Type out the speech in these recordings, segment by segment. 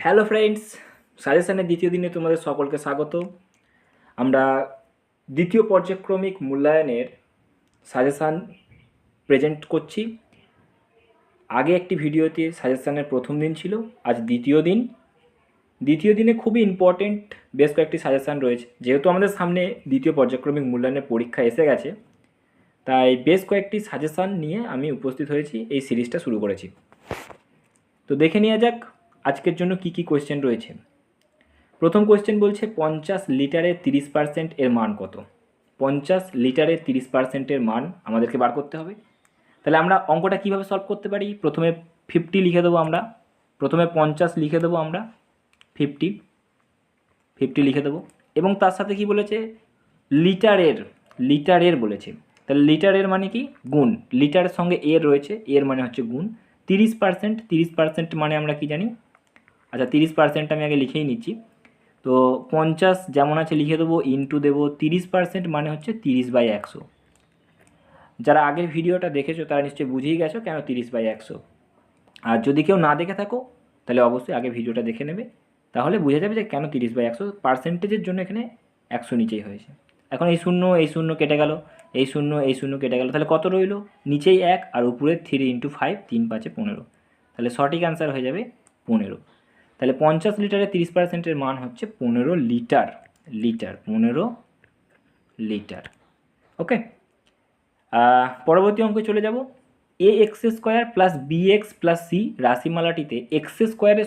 Hello friends, সাজেশনের দ্বিতীয় দিনে তোমাদের সকলকে স্বাগত। আমরা দ্বিতীয় পর্যায়ক্রমিক মূল্যায়নের সাজেশান প্রেজেন্ট করছি। আগে একটি ভিডিওতে সাজেশানের প্রথম দিন ছিল, আজ দ্বিতীয় দিন। দ্বিতীয় দিনে খুবই ইম্পর্টেন্ট বেশ কয়েকটি সাজেশান রয়েছে। যেহেতু আমাদের সামনে দ্বিতীয় পর্যায়ক্রমিক মূল্যায়নের পরীক্ষা এসে গেছে, তাই বেশ কয়েকটি সাজেশান নিয়ে আমি উপস্থিত হয়েছি, এই সিরিজটা শুরু করেছি। তো দেখে নেওয়া যাক আজকের জন্য কি কি কোয়েশ্চেন রয়েছে। প্রথম কোয়েশ্চেন বলছে 50 লিটারে 30% এর মান কত। 50 লিটারে 30%-এর মান আমাদেরকে বার করতে হবে। তাহলে আমরা অঙ্কটা কিভাবে সলভ করতে পারি? প্রথমে 50 লিখে দেবো আমরা, প্রথমে 50 লিখে দেবো আমরা, 50 লিখে দেবো, এবং তার সাথে কি বলেছে? লিটারের বলেছে। তাহলে লিটারের মানে কি? গুণ। লিটারের সঙ্গে এর রয়েছে, এর মানে হচ্ছে গুণ। 30% মানে আমরা কি জানি? আচ্ছা, 30% আমি আগে লিখেই নিচ্ছি। তো 50 যেমন আছে লিখে দেবো, ইন্টু দেবো 30% মানে হচ্ছে 30/100। যারা আগের ভিডিওটা দেখেছো তারা নিশ্চয়ই বুঝেই গেছো কেন 30/100। আর যদি কেউ না দেখে থাকো তাহলে অবশ্যই আগে ভিডিওটা দেখে নেবে, তাহলে বুঝে যাবে যে কেন 30/100। পার্সেন্টেজের জন্য এখানে 100 নিচেই হয়েছে। এখন এই শূন্য কেটে গেল, এই শূন্য কেটে গেল, তাহলে কত রইল? নিচেই 1 আর উপরে 3 × 5, 3 × 5 = 15। তাহলে সঠিক অ্যান্সার হয়ে যাবে 15। তাহলে 50 লিটারে 30%-এর মান হচ্ছে 15 লিটার। 15 লিটার। ওকে, পরবর্তী অঙ্কে চলে যাব। ax² + bx + c রাশিমালাটিতে x²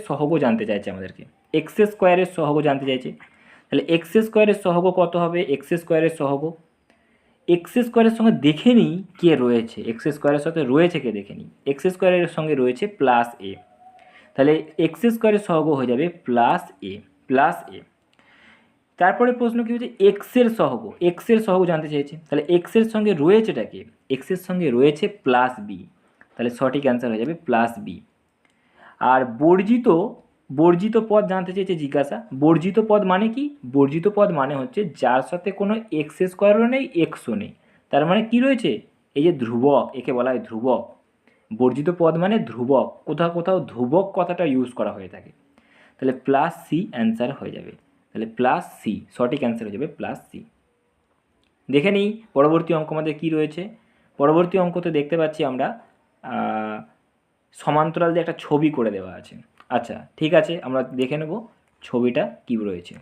সহগ জানতে চাইছে আমাদেরকে। x² সহগ জানতে চাইছে। তাহলে x² সহগ কত হবে? x² সহগ x² সঙ্গে দেখে নিই কে রয়েছে। x² সাথে রয়েছে কে দেখে নিই। x² সঙ্গে রয়েছে +a। তাহলে x² সহগ হয়ে যাবে +a। তারপরে প্রশ্ন কী হচ্ছে? এক্সের সহগ জানতে চাইছে। তাহলে এক্সের সঙ্গে রয়েছেটা কি? এক্সের সঙ্গে রয়েছে +b। তাহলে সঠিক অ্যান্সার হয়ে যাবে +b। আর বর্জিত পদ জানতে চেয়েছে জিজ্ঞাসা। বর্জিত পদ মানে কি? বর্জিত পদ মানে হচ্ছে যার সাথে কোনো x² নেই, এক্সও নেই। তার মানে কি রয়েছে? এই যে ধ্রুবক, একে বলা হয় ধ্রুবক। বর্জিত পদ মানে ধ্রুবক। কোথাও ধ্রুবক কথাটা ইউজ করা হয়ে থাকে। তাহলে +c অ্যান্সার হয়ে যাবে। তাহলে +c সঠিক অ্যান্সার হয়ে যাবে +c। দেখে নিই পরবর্তী অঙ্ক আমাদের কী রয়েছে। পরবর্তী অঙ্কতে দেখতে পাচ্ছি আমরা সমান্তরাল দিয়ে একটা ছবি করে দেওয়া আছে। আচ্ছা ঠিক আছে, আমরা দেখে নেব ছবিটা কী রয়েছে।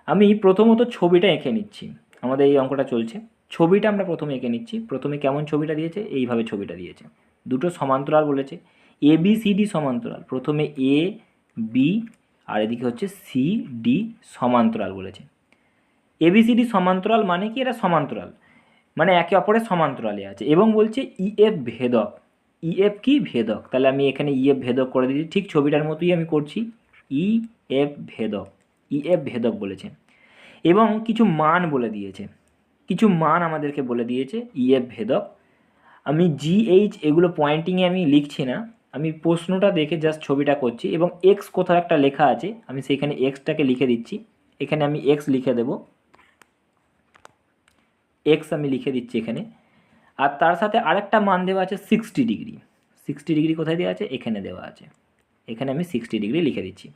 আমি প্রথমত ছবিটা এঁকে নিচ্ছি। আমাদের এই অঙ্কটা চলছে, ছবিটা আমরা প্রথমে এঁকে নিচ্ছি। প্রথমে কেমন ছবিটা দিয়েছে? এইভাবে ছবিটা দিয়েছে। দুটো সমান্তরাল বলেছে, ABCD সমান্তরাল। প্রথমে AB আর এদিকে হচ্ছে CD সমান্তরাল বলেছে। ABCD সমান্তরাল মানে কি? এরা সমান্তরাল, মানে একে অপরের সমান্তরালে আছে, এবং বলছে EF ভেদক। EF কি? ভেদক। তাহলে আমি এখানে EF ভেদক করে দিচ্ছি, ঠিক ছবিটার মতোই আমি করছি। EF ভেদক বলেছে, এবং কিছু মান বলে দিয়েছে। কিছু মান আমাদেরকে বলে দিয়েছে EF ভেদক। আমি GH এগুলো পয়েন্টিংয়ে আমি লিখছি না, আমি প্রশ্নটা দেখে জাস্ট ছবিটা করছি, এবং এক্স কোথাও একটা লেখা আছে, আমি সেইখানে এক্সটাকে লিখে দিচ্ছি। এখানে আমি এক্স লিখে দেব, এক্স আমি লিখে দিচ্ছি এখানে। আর তার সাথে আরেকটা মান দেওয়া আছে 60 ডিগ্রি। 60 ডিগ্রি কোথায় দেওয়া আছে? এখানে দেওয়া আছে। এখানে আমি 60 ডিগ্রি লিখে দিচ্ছি।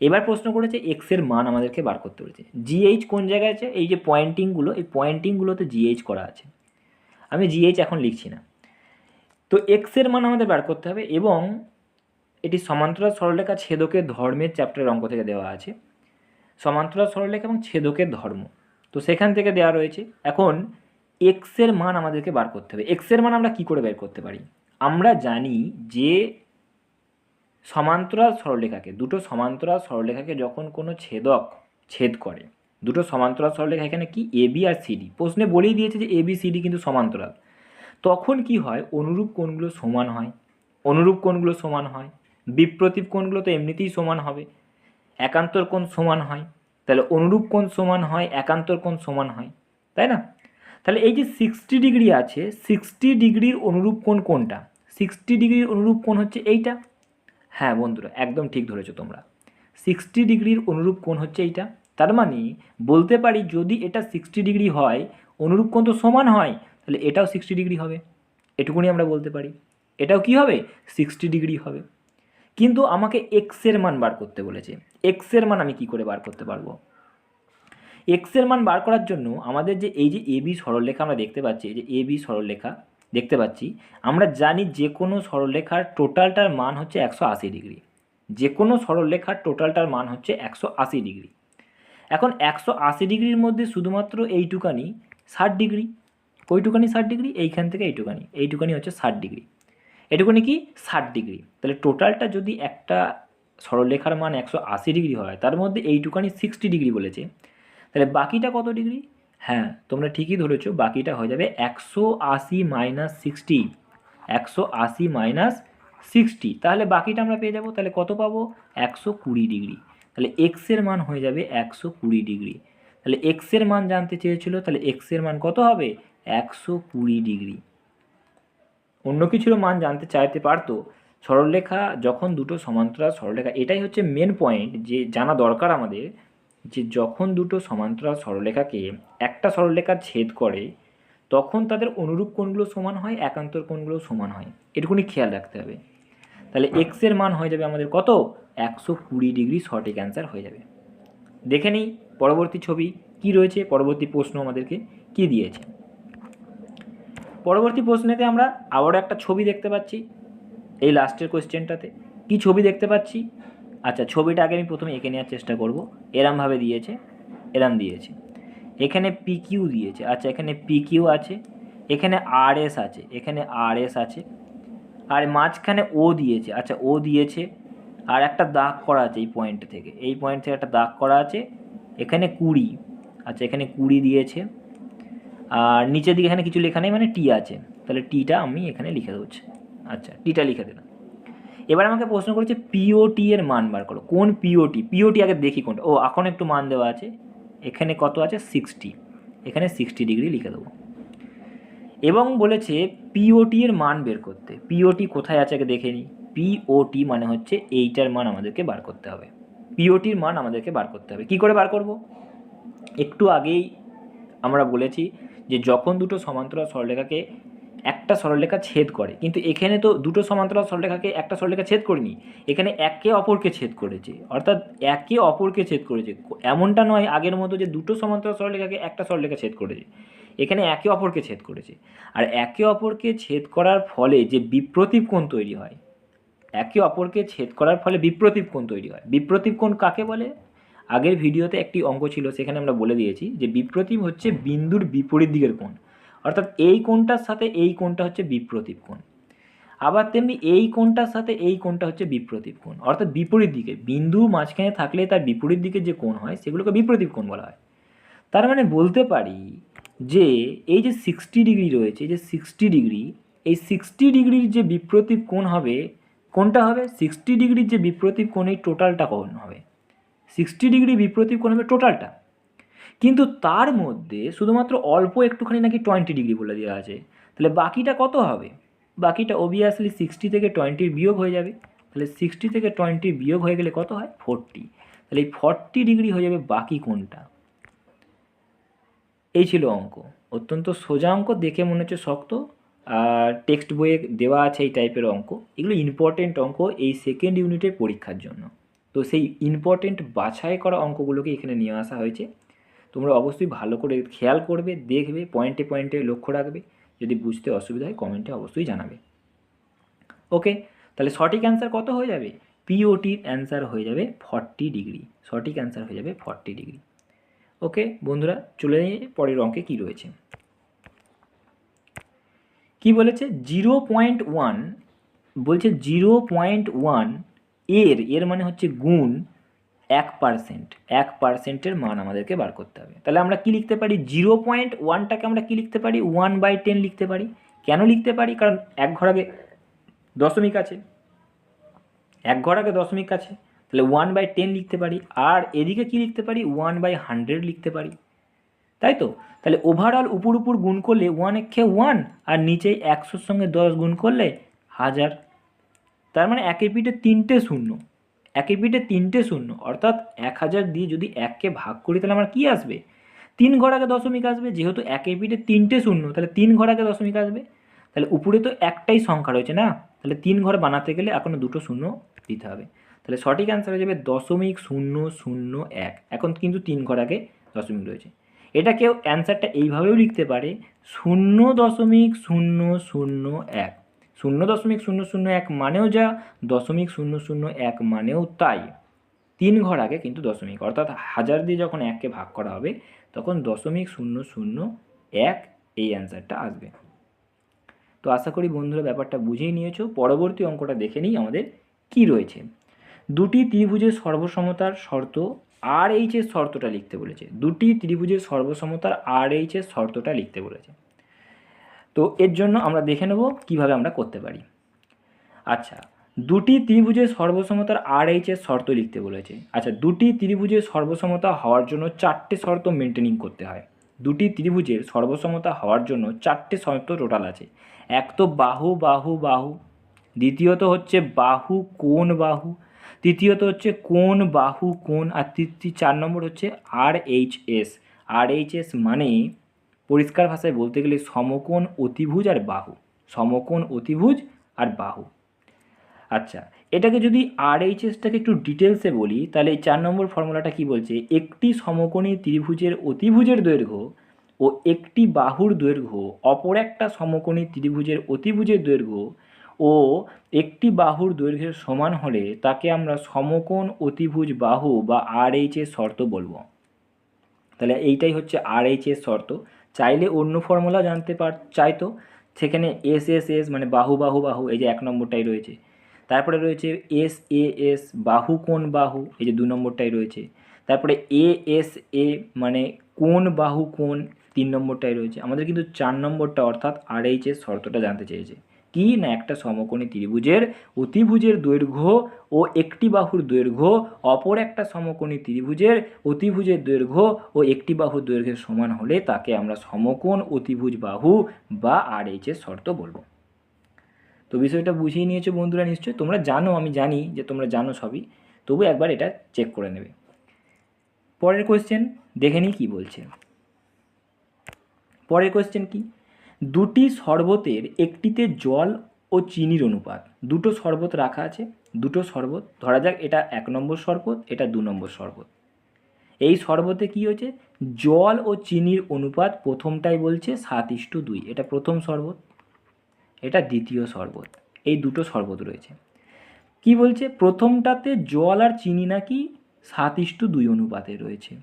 এবার প্রশ্ন করেছে এক্সের মান আমাদেরকে বার করতে বলেছে। GH কোন জায়গায় আছে? এই যে পয়েন্টিংগুলো, এই পয়েন্টিংগুলোতে GH করা আছে। আমি GH এখন লিখছি না। তো এক্সের মান আমাদের বার করতে হবে, এবং এটি সমান্তরাল সরলরেখা ছেদকের ধর্মের চ্যাপ্টারের অঙ্ক থেকে দেওয়া আছে। সমান্তরাল সরলরেখা এবং ছেদকের ধর্ম, তো সেখান থেকে দেওয়া রয়েছে। এখন এক্সের মান আমাদেরকে বার করতে হবে। এক্সের মান আমরা কি করে বের করতে পারি? আমরা জানি যে সমান্তরাল সরলরেখাকে, দুটো সমান্তরাল সরলরেখাকে যখন কোনো ছেদক ছেদ করে, দুটো সমান্তরাল সরলরেখা এখানে কি AB আর CD, প্রশ্নে বলেই দিয়েছে যে ABCD কিন্তু সমান্তরাল, তখন কি হয়? অনুরূপ কোণগুলো সমান হয়। অনুরূপ কোণগুলো সমান হয়, বিপ্রতীপ কোণগুলো তো এমনিতেই সমান হবে, একান্তর কোণ সমান হয়। তাহলে অনুরূপ কোণ সমান হয়, একান্তর কোণ সমান হয়, তাই না? তাহলে এই যে 60 ডিগ্রি আছে, 60 ডিগ্রির অনুরূপ কোণ কোনটা? 60 ডিগ্রির অনুরূপ কোণ হচ্ছে এইটা। হ্যাঁ বন্ধুরা, একদম ঠিক ধরেছো তোমরা। 60 ডিগ্রির অনুরূপ কোণ হচ্ছে এইটা। তার মানে বলতে পারি যদি এটা 60 ডিগ্রি হয়, অনুরূপ কোণ তো সমান হয়, তাহলে এটাও 60 ডিগ্রি হবে। এটুকুনি আমরা বলতে পারি। এটাও কি হবে? 60 ডিগ্রি হবে। কিন্তু আমাকে এক্সের মান বার করতে বলেছে। এক্সের মান আমি কি করে বার করতে পারবো? এক্সের মান বার করার জন্য আমাদের যে এই যে এ বি সরলরেখা আমরা দেখতে পাচ্ছি, এই যে এ বি সরলরেখা দেখতে পাচ্ছি, আমরা জানি যে কোনো সরলরেখার টোটালটার মান হচ্ছে 180 ডিগ্রি। যে কোনো সরলরেখার টোটালটার মান হচ্ছে 180 ডিগ্রি। এখন 180 ডিগ্রির মধ্যে শুধুমাত্র এইটুকানি 60 ডিগ্রি। ওইটুকানি 60 ডিগ্রি, এইখান থেকে এইটুকানি হচ্ছে 60 ডিগ্রি। এটুকুনি কি 60 ডিগ্রি। তাহলে টোটালটা যদি একটা সরলরেখার মান 180 ডিগ্রি হয়, তার মধ্যে এইটুকানি 60 ডিগ্রি বলেছে, তাহলে বাকিটা কত ডিগ্রি? হ্যাঁ, তোমরা ঠিকই ধরেছো, বাকিটা হয়ে যাবে 180 মাইনাস 60। 180 মাইনাস 60, তাহলে বাকিটা আমরা পেয়ে যাব। তাহলে কত পাবো? 120 ডিগ্রি। তাহলে এক্সের মান হয়ে যাবে 120 ডিগ্রি। তাহলে এক্সের মান জানতে চেয়েছিল, তাহলে এক্সের মান কত হবে? 120 ডিগ্রি। অন্য কিছুর মান জানতে চাইতে পারতো। সরলরেখা যখন দুটো সমান্তরাল সরলরেখা, এটাই হচ্ছে মেন পয়েন্ট যে জানা দরকার আমাদের, যে যখন দুটো সমান্তরাল সরলরেখাকে একটা সরলরেখা ছেদ করে তখন তাদের অনুরূপ কোণগুলো সমান হয়, একান্তর কোণগুলো সমান হয়, এটুকুনি খেয়াল রাখতে হবে। তাহলে এক্সের মান হয়ে যাবে আমাদের কত? 120 ডিগ্রি সঠিক অ্যান্সার হয়ে যাবে। দেখে নিই পরবর্তী ছবি কি রয়েছে, পরবর্তী প্রশ্ন আমাদেরকে কি দিয়েছে। পরবর্তী প্রশ্নেতে আমরা আবারও একটা ছবি দেখতে পাচ্ছি। এই লাস্টের কোয়েশ্চেনটাতে কি ছবি দেখতে পাচ্ছি? আচ্ছা, ছবিটা আগে আমি প্রথমে এঁকে নেওয়ার চেষ্টা করব। এরমভাবে দিয়েছে, এরম দিয়েছে, এখানে পি কিউ দিয়েছে। আচ্ছা, এখানে পি কিউ আছে, এখানে আর এস আছে, এখানে আর এস আছে, আর মাঝখানে ও দিয়েছে। আচ্ছা, ও দিয়েছে, আর একটা দাগ করা আছে এই পয়েন্ট থেকে, এই পয়েন্ট থেকে একটা দাগ করা আছে, এখানে 20। আচ্ছা, এখানে 20 দিয়েছে, আর নিচের দিকে এখানে কিছু লেখা নেই, মানে টি আছে, তাহলে টিটা আমি এখানে লিখে দেবো। আচ্ছা, টিটা লিখে দিলাম। এবার আমাকে প্রশ্ন করেছে পিওটি এর মান বার করো। কোন পিওটি? পিওটি আগে দেখি কোনটা। ও, এখন একটু মান দেওয়া আছে, এখানে কত আছে? 60, এখানে 60 ডিগ্রি লিখে দেবো। এবং বলেছে পিওটি এর মান বের করতে। পিওটি কোথায় আছে আগে দেখে নিই। পিওটি মানে হচ্ছে এইটার মান আমাদেরকে বার করতে হবে। পিওটির মান আমাদেরকে বার করতে হবে। কী করে বার করব? একটু আগেই আমরা বলেছি যে যখন দুটো সমান্তরাল সরলরেখাকে একটা সরলরেখা ছেদ করে, কিন্তু এখানে তো দুটো সমান্তরাল সরলরেখাকে একটা সরলরেখা ছেদ করেনি, এখানে একে অপরকে ছেদ করেছে, অর্থাৎ একে অপরকে ছেদ করেছে। এমনটা নয় আগের মতো যে দুটো সমান্তরাল সরলরেখাকে একটা সরলরেখা ছেদ করেছে, এখানে একে অপরকে ছেদ করেছে। আর একে অপরকে ছেদ করার ফলে যে বিপ্রতীপ কোণ তৈরি হয়, একে অপরকে ছেদ করার ফলে বিপ্রতীপ কোণ তৈরি হয়। বিপ্রতীপ কোণ কাকে বলে? আগের ভিডিওতে একটি অঙ্ক ছিল, সেখানে আমরা বলে দিয়েছি যে বিপ্রতীপ হচ্ছে বিন্দুর বিপরীত দিকের কোণ, অর্থাৎ এই কোণটার সাথে এই কোণটা হচ্ছে বিপ্রতীপ কোণ। আবার তেমনি এই কোণটার সাথে এই কোণটা হচ্ছে বিপ্রতীপ কোণ, অর্থাৎ বিপরীত দিকে বিন্দু মাঝখানে থাকলে তার বিপরীত দিকে যে কোণ হয় সেগুলোকে বিপ্রতীপ কোণ বলা হয়। তার মানে বলতে পারি যে এই যে 60 ডিগ্রি রয়েছে, এই যে 60 ডিগ্রি, এই 60 ডিগ্রির যে বিপ্রতীপ কোণ হবে, কোনটা হবে? 60 ডিগ্রির যে বিপ্রতীপ কোণ, এই টোটালটা কোণ হবে। 60 ডিগ্রি বিপ্রতীপ কোণ হবে টোটালটা, কিন্তু তার মধ্যে শুধুমাত্র অল্প একটুখানি নাকি 20 ডিগ্রি বলে দেওয়া আছে। তাহলে বাকিটা কত হবে? বাকিটা অবভিয়াসলি 60 থেকে 20 বিয়োগ হয়ে যাবে। তাহলে 60 থেকে 20 বিয়োগ হয়ে গেলে কত হয়? 40। তাহলে এই 40 ডিগ্রি হয়ে যাবে বাকি কোণটা। এই ছিল অঙ্ক, অত্যন্ত সোজা অঙ্ক, দেখে মনে হচ্ছে শক্ত, আর টেক্সট বইয়ে দেওয়া আছে এই টাইপের অঙ্ক। এগুলো ইম্পর্টেন্ট অঙ্ক এই সেকেন্ড ইউনিটের পরীক্ষার জন্য। তো সেই ইম্পর্টেন্ট বাছাই করা অঙ্কগুলোকে এখানে নিয়ে আসা হয়েছে। তোমরা অবশ্যই ভালো করে খেয়াল করবে, দেখবে, পয়েন্টে পয়েন্টে লক্ষ্য রাখবে। যদি বুঝতে অসুবিধা হয় কমেন্টে অবশ্যই জানাবে। ওকে, তাহলে সঠিক অ্যান্সার কত হয়ে যাবে? পিওটির অ্যান্সার হয়ে যাবে 40 ডিগ্রি। সঠিক অ্যান্সার হয়ে যাবে 40 ডিগ্রি। ওকে বন্ধুরা, চলে নিয়ে পরের অঙ্কে কী রয়েছে। কি বলেছে? 0.1 বলছে 0.1 এর মানে হচ্ছে গুণ 1%। 1%-এর মান আমাদেরকে বার করতে হবে। তাহলে আমরা কি লিখতে পারি? 0.1টাকে আমরা কি লিখতে পারি? 1/10 লিখতে পারি। কেন লিখতে পারি? কারণ এক ঘর আগে দশমিক আছে, এক ঘর আগে দশমিক আছে, তাহলে 1/10 লিখতে পারি। আর এদিকে কি লিখতে পারি? 1/100 লিখতে পারি, তাই তো? তাহলে ওভারঅল উপর উপর গুণ করলে 1 একে 1, আর নিচে 100-র সঙ্গে 10 গুণ করলে 1000। তার মানে একের পিঠে 3টে শূন্য, একের পিঠে 3টে শূন্য, অর্থাৎ 1000 দিয়ে যদি 1কে ভাগ করি তাহলে আমার কী আসবে? 3 ঘর আগে দশমিক আসবে। যেহেতু একের পিঠে 3টে শূন্য, তাহলে 3 ঘর আগে দশমিক আসবে। তাহলে উপরে তো একটাই সংখ্যা রয়েছে না, তাহলে 3 ঘর বানাতে গেলে এখনও 2টো শূন্য দিতে হবে। তাহলে সঠিক অ্যান্সার হয়ে যাবে 0.001। এখন কিন্তু 3 ঘর আগে দশমিক রয়েছে। এটা কেউ অ্যান্সারটা এইভাবেও লিখতে পারে 0.001। 0.001 মানেও যা, 0.001 মানেও তাই। 3 ঘর আগে কিন্তু দশমিক, অর্থাৎ 1000 দিয়ে যখন 1কে ভাগ করা হবে তখন 0.001 এই অ্যান্সারটা আসবে। তো আশা করি বন্ধুরা ব্যাপারটা বুঝেই নিয়েছো। পরবর্তী অঙ্কটা দেখে নিই আমাদের কি রয়েছে। দুটি ত্রিভুজের সর্বসমতার শর্ত আর এইচের শর্তটা লিখতে বলেছে। দুটি ত্রিভুজের সর্বসমতার আর এইচের শর্তটা লিখতে বলেছে। তো এর জন্য আমরা দেখে নেব কিভাবে আমরা করতে পারি। আচ্ছা, দুটি ত্রিভুজের সর্বসমতার আর এইচের শর্ত লিখতে বলেছে। আচ্ছা, দুটি ত্রিভুজের সর্বসমতা হওয়ার জন্য 4টে শর্ত মেনটেনিং করতে হয়। দুটি ত্রিভুজের সর্বসমতা হওয়ার জন্য 4টে শর্ত টোটাল আছে। এক তো বাহু বাহু বাহু, দ্বিতীয়ত হচ্ছে বাহু কোণ বাহু, তৃতীয়ত হচ্ছে কোণ বাহু কোণ, আর 4 নম্বর হচ্ছে আর এইচ এস। আর এইচ এস মানে পরিষ্কার ভাষায় বলতে গেলে সমকোণ অতিভুজ আর বাহু। সমকোণ অতিভুজ আর বাহু। আচ্ছা, এটাকে যদি আর এইচ এসটাকে একটু ডিটেলসে বলি তাহলে এই 4 নম্বর ফর্মুলাটা কি বলছে, একটি সমকোণী ত্রিভুজের অতিভুজের দৈর্ঘ্য ও একটি বাহুর দৈর্ঘ্য অপর একটা সমকোণী ত্রিভুজের অতিভুজের দৈর্ঘ্য ও একটি বাহুর দৈর্ঘ্যের সমান হলে তাকে আমরা সমকোণ অতিভুজ বাহু বা আর এইচ এর শর্ত বলবো। তাহলে এইটাই হচ্ছে আর এইচ এর শর্ত। চাইলে অন্য ফর্মুলা জানতে চাইতো, সেখানে এস এস এস মানে বাহু বাহু বাহু, এই যে 1 নম্বরটাই রয়েছে। তারপরে রয়েছে এস এ এস বাহু কোণ বাহু, এই যে 2 নম্বরটাই রয়েছে। তারপরে এ এস এ মানে কোণ বাহু কোণ, 3 নম্বরটাই রয়েছে। আমাদের কিন্তু 4 নম্বরটা অর্থাৎ আর এইচ এর শর্তটা জানতে চেয়েছে। কি না, একটা সমকোণী ত্রিভুজের অতিভুজের দৈর্ঘ্য ও একটি বাহুর দৈর্ঘ্য অপর একটা সমকোণী ত্রিভুজের অতিভুজের দৈর্ঘ্য ও একটি বাহুর দৈর্ঘ্যের সমান হলে তাকে আমরা সমকোণ অতিভুজ বাহু বা আর এইচ এর শর্ত বলবো। তো বিষয়টা বুঝিয়ে নিয়েছো বন্ধুরা নিশ্চয়ই। তোমরা জানো, আমি জানি যে তোমরা জানো সবই, তবু একবার এটা চেক করে নেবে। পরের কোয়েশ্চেন দেখে নিই কী বলছে। পরের কোয়েশ্চেন কি, দুটি শরবতের একটিতে জল ও চিনির অনুপাত। দুটো শরবত রাখা আছে, দুটো শরবত ধরা যাক, এটা 1 নম্বর শরবত, এটা 2 নম্বর শরবত। এই শরবতে কি হয়েছে, জল ও চিনির অনুপাত প্রথমটাই বলছে 7:2, এটা প্রথম শরবত, এটা দ্বিতীয় শরবত। এই দুটো শরবত রয়েছে। কি বলছে, প্রথমটাতে জল আর চিনি নাকি 7:2 অনুপাতে রয়েছে।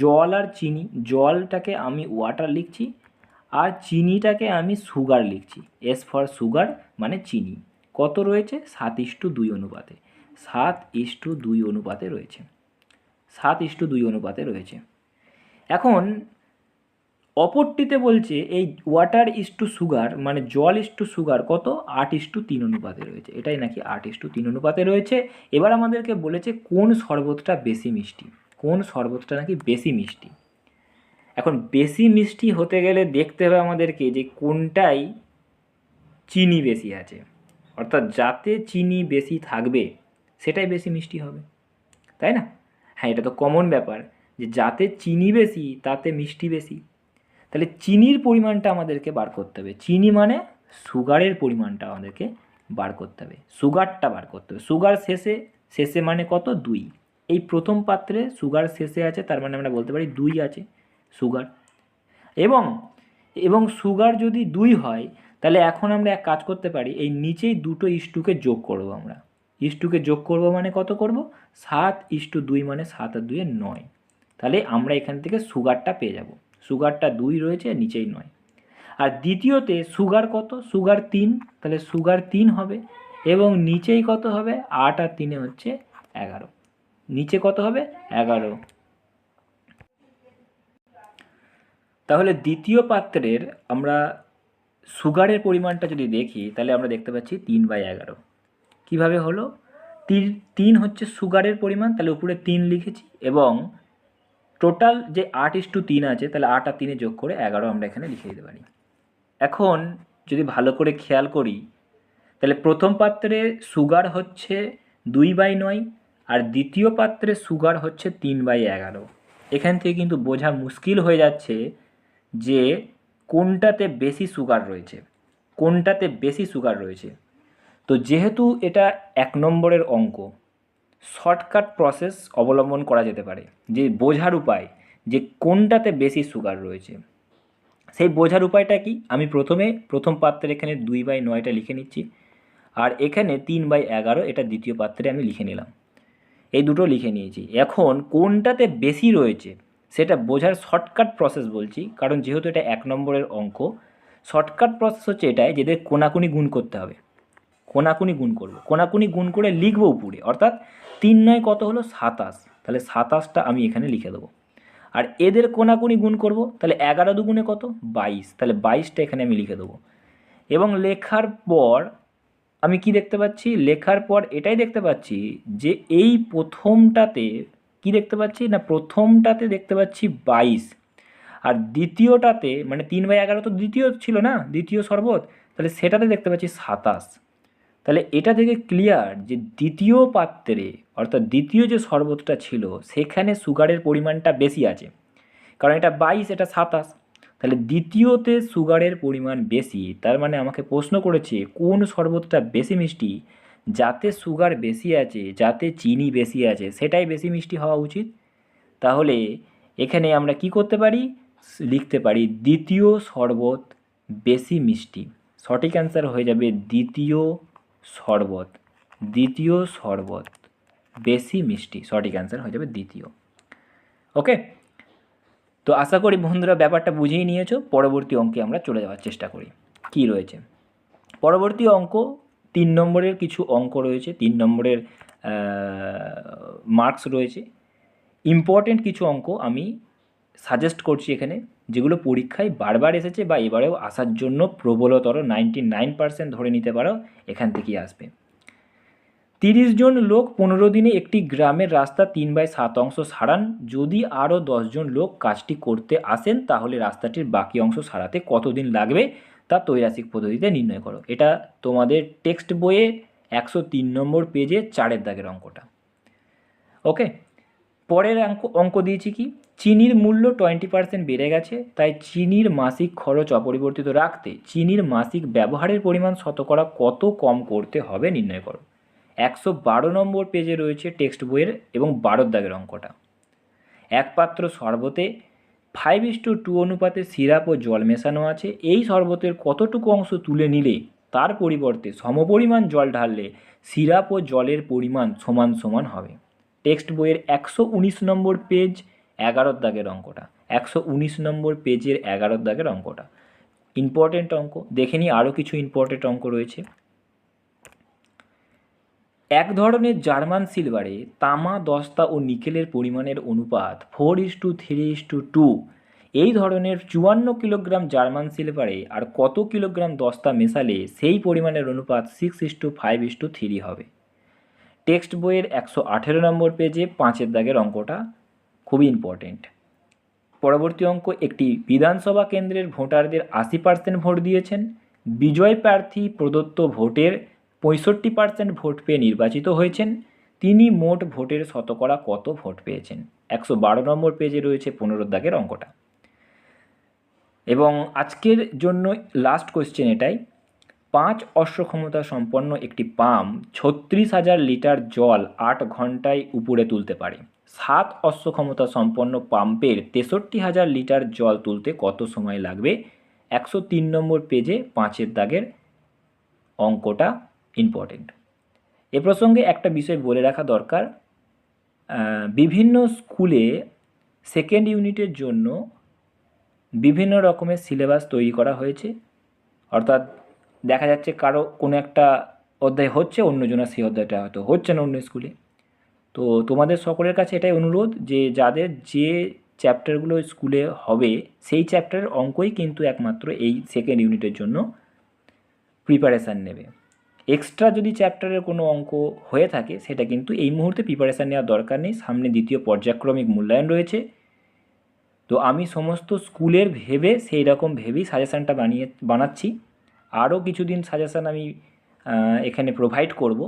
জল আর চিনি, জলটাকে আমি ওয়াটার লিখছি আর চিনিটাকে আমি সুগার লিখছি, এস ফর সুগার মানে চিনি। কত রয়েছে, 7:2 অনুপাতে। 7:2 অনুপাতে রয়েছে, 7:2 অনুপাতে রয়েছে। এখন অপরটিতে বলছে এই ওয়াটার ইস টু সুগার মানে জল ইস টু সুগার কত, 8:3 অনুপাতে রয়েছে। এটাই নাকি 8:3 অনুপাতে রয়েছে। এবার আমাদেরকে বলেছে কোন শরবতটা বেশি মিষ্টি, কোন শরবতটা নাকি বেশি মিষ্টি। এখন বেশি মিষ্টি হতে গেলে দেখতে হবে আমাদেরকে যে কোনটাই চিনি বেশি আছে, অর্থাৎ যাতে চিনি বেশি থাকবে সেটাই বেশি মিষ্টি হবে, তাই না? হ্যাঁ, এটা তো কমন ব্যাপার যে যাতে চিনি বেশি তাতে মিষ্টি বেশি। তাহলে চিনির পরিমাণটা আমাদেরকে বার করতে হবে, চিনি মানে সুগারের পরিমাণটা আমাদেরকে বার করতে হবে, সুগারটা বার করতে হবে। সুগার শেষে, শেষে মানে কত, 2। এই প্রথম পাত্রে সুগার শেষে আছে, তার মানে আমরা বলতে পারি 2 আছে সুগার। এবং সুগার যদি 2 হয় তাহলে এখন আমরা এক কাজ করতে পারি, এই নিচেই দুটো ইস্টুকে যোগ করব। আমরা ইস্টুকে যোগ করব মানে কত করব, 7:2 মানে 7 আর 2 9। তাহলে আমরা এখান থেকে সুগারটা পেয়ে যাব, সুগারটা 2 রয়েছে, নিচেই 9। আর দ্বিতীয়তে সুগার কত, সুগার 3, তাহলে সুগার 3 হবে এবং নিচেই কত হবে, 8 আর 3 হচ্ছে 11, নিচে কত হবে 11। তাহলে দ্বিতীয় পাত্রের আমরা সুগারের পরিমাণটা যদি দেখি তাহলে আমরা দেখতে পাচ্ছি 3/11। কীভাবে হলো, 3 হচ্ছে সুগারের পরিমাণ, তাহলে উপরে 3 লিখেছি এবং টোটাল যে 8:3 আছে তাহলে 8 আর 3 যোগ করে 11 আমরা এখানে লিখে দিতে পারি। এখন যদি ভালো করে খেয়াল করি তাহলে প্রথম পাত্রে সুগার হচ্ছে 2/9 আর দ্বিতীয় পাত্রে সুগার হচ্ছে 3/11। এখান থেকে কিন্তু বোঝা মুশকিল হয়ে যাচ্ছে যে কোনটাতে বেশি সুগার রয়েছে, কোনটাতে বেশি সুগার রয়েছে। তো যেহেতু এটা 1 নম্বরের অঙ্ক, শর্টকাট প্রসেস অবলম্বন করা যেতে পারে, যে বোঝার উপায় যে কোনটাতে বেশি সুগার রয়েছে। সেই বোঝার উপায়টা কি, আমি প্রথম পাত্রের এখানে 2/9টা লিখে নিচ্ছি, আর এখানে 3/11 এটা দ্বিতীয় পাত্রে আমি লিখে নিলাম। এই দুটো লিখে নিয়েছি। এখন কোনটাতে বেশি রয়েছে সেটা বোঝার শর্টকাট প্রসেস বলছি, কারণ যেহেতু এটা 1 নম্বরের অঙ্ক, শর্টকাট প্রসেস হচ্ছে এটাই, যেদের কোনাকুনি গুণ করতে হবে। কোনাকুনি গুণ করব, কোনাকুনি গুণ করে লিখবো উপরে, অর্থাৎ 3×9 কত হলো 27, তাহলে 27টা আমি এখানে লিখে দেবো। আর এদের কোনাকুনি গুণ করব, তাহলে 11×2 কত 22, তাহলে 22টা এখানে আমি লিখে দেবো। এবং লেখার পর আমি কি দেখতে পাচ্ছি, লেখার পর এটাই দেখতে পাচ্ছি যে এই প্রথমটাতে কি দেখতে পাচ্ছি না, প্রথমটাতে দেখতে পাচ্ছি 22, আর দ্বিতীয়টাতে মানে 3/11 তো দ্বিতীয় ছিল না, দ্বিতীয় শরবত, তাহলে সেটাতে দেখতে পাচ্ছি 27। তাহলে এটা থেকে ক্লিয়ার যে দ্বিতীয় পাত্রে অর্থাৎ দ্বিতীয় যে শরবতটা ছিল সেখানে সুগারের পরিমাণটা বেশি আছে, কারণ এটা 22 এটা 27, তাহলে দ্বিতীয়তে সুগারের পরিমাণ বেশি। তার মানে আমাকে প্রশ্ন করেছে কোন শরবতটা বেশি মিষ্টি, যাতে সুগার বেশি আছে, যাতে চিনি বেশি আছে, সেটাই বেশি মিষ্টি হওয়া উচিত। তাহলে এখানে আমরা কি করতে পারি, লিখতে পারি দ্বিতীয় শরবত বেশি মিষ্টি। সঠিক অ্যান্সার হয়ে যাবে দ্বিতীয় শরবত, দ্বিতীয় শরবত বেশি মিষ্টি, সঠিক অ্যান্সার হয়ে যাবে দ্বিতীয়। ওকে, তো আশা করি বন্ধুরা ব্যাপারটা বুঝেই নিয়েছো। পরবর্তী অঙ্কে আমরা চলে যাওয়ার চেষ্টা করি। কি রয়েছে পরবর্তী অঙ্ক, 3 নম্বরের কিছু অঙ্ক রয়েছে, 3 নম্বরের মার্কস রয়েছে। ইম্পর্টেন্ট কিছু অঙ্ক আমি সাজেস্ট করছি এখানে, যেগুলো পরীক্ষায় বারবার এসেছে বা এবারেও আসার জন্য প্রবলতর 99% ধরে নিতে পারো এখান থেকেই আসবে। 30 জন লোক 15 দিনে একটি গ্রামের রাস্তা 3/7 অংশ সারান। যদি আরও 10 জন লোক কাজটি করতে আসেন তাহলে রাস্তাটির বাকি অংশ সারাতে কতদিন লাগবে তা ত্রৈরাসিক পদ্ধতিতে নির্ণয় করো। এটা তোমাদের টেক্সট বইয়ে 103 নম্বর পেজে 4 দাগের অঙ্কটা। ওকে, পরের অঙ্ক দিয়েছি কি, চিনির মূল্য 20% বেড়ে গেছে, তাই চিনির মাসিক খরচ অপরিবর্তিত রাখতে চিনির মাসিক ব্যবহারের পরিমাণ শতকরা কত কম করতে হবে নির্ণয় করো। 112 নম্বর পেজে রয়েছে টেক্সট বইয়ের এবং 12 দাগের অঙ্কটা। এক পাত্র শরবতে 5:2 অনুপাতে সিরাপ ও জল মেশানো আছে। এই শরবতের কতটুকু অংশ তুলে নিলে তার পরিবর্তে সমপরিমাণ জল ঢাললে সিরাপ ও জলের পরিমাণ সমান সমান হবে। টেক্সট বইয়ের 119 নম্বর পেজ 11 দাগের অঙ্কটা, 119 নম্বর পেজের 11 দাগের অঙ্কটা ইম্পর্টেন্ট অঙ্ক। দেখে নিই আরও কিছু ইম্পর্টেন্ট অঙ্ক রয়েছে। এক ধরনের জার্মান সিলভারে তামা, দস্তা ও নিকেলের পরিমাণের অনুপাত 4:3:2। এই ধরনের 54 কিলোগ্রাম জার্মান সিলভারে আর কত কিলোগ্রাম দস্তা মেশালে সেই পরিমাণের অনুপাত 6:5:3 হবে। টেক্সট বইয়ের 118 নম্বর পেজে 5 দাগের অঙ্কটা খুবই ইম্পর্টেন্ট। পরবর্তী অঙ্ক, একটি বিধানসভা কেন্দ্রের ভোটারদের 80% ভোট দিয়েছেন। বিজয় প্রার্থী প্রদত্ত ভোটের 65% ভোট পেয়ে নির্বাচিত হয়েছেন। তিনি মোট ভোটের শতকরা কত ভোট পেয়েছেন। 112 নম্বর পেজে রয়েছে 15 দাগের অঙ্কটা। এবং আজকের জন্য লাস্ট কোয়েশ্চেন এটাই, 5 অশ্বক্ষমতা সম্পন্ন একটি পাম্প 36,000 লিটার জল 8 ঘন্টায় উপরে তুলতে পারে। 7 অশ্বক্ষমতা সম্পন্ন পাম্পের 63,000 লিটার জল তুলতে কত সময় লাগবে। 103 নম্বর পেজে 5 দাগের অঙ্কটা ইম্পর্টেন্ট। এ প্রসঙ্গে একটা বিষয় বলে রাখা দরকার, বিভিন্ন স্কুলে সেকেন্ড ইউনিটের জন্য বিভিন্ন রকমের সিলেবাস তৈরি করা হয়েছে। অর্থাৎ দেখা যাচ্ছে কারো কোনো একটা অধ্যায় হচ্ছে, অন্যজনের সেই অধ্যায়টা হয়তো হচ্ছে না অন্য স্কুলে। তো তোমাদের সকলের কাছে এটাই অনুরোধ যে যাদের যে চ্যাপ্টারগুলো স্কুলে হবে সেই চ্যাপ্টারের অঙ্কই কিন্তু একমাত্র এই সেকেন্ড ইউনিটের জন্য প্রিপারেশান নেবে। এক্সট্রা যদি চ্যাপ্টারের কোনো অঙ্ক হয়ে থাকে সেটা কিন্তু এই মুহূর্তে প্রিপারেশান নেওয়ার দরকার নেই, সামনে দ্বিতীয় পর্যায়ক্রমিক মূল্যায়ন রয়েছে। তো আমি সমস্ত স্কুলের ভেবে সেই রকম ভেবেই সাজেশানটা বানাচ্ছি। আরও কিছুদিন সাজেশান আমি এখানে প্রোভাইড করব,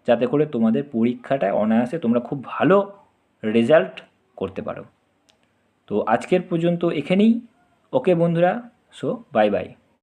যাতে করে তোমাদের পরীক্ষাটায় অনায়াসে তোমরা খুব ভালো রেজাল্ট করতে পারো। তো আজকের পর্যন্ত এখানেই। ওকে বন্ধুরা, সো বাই বাই।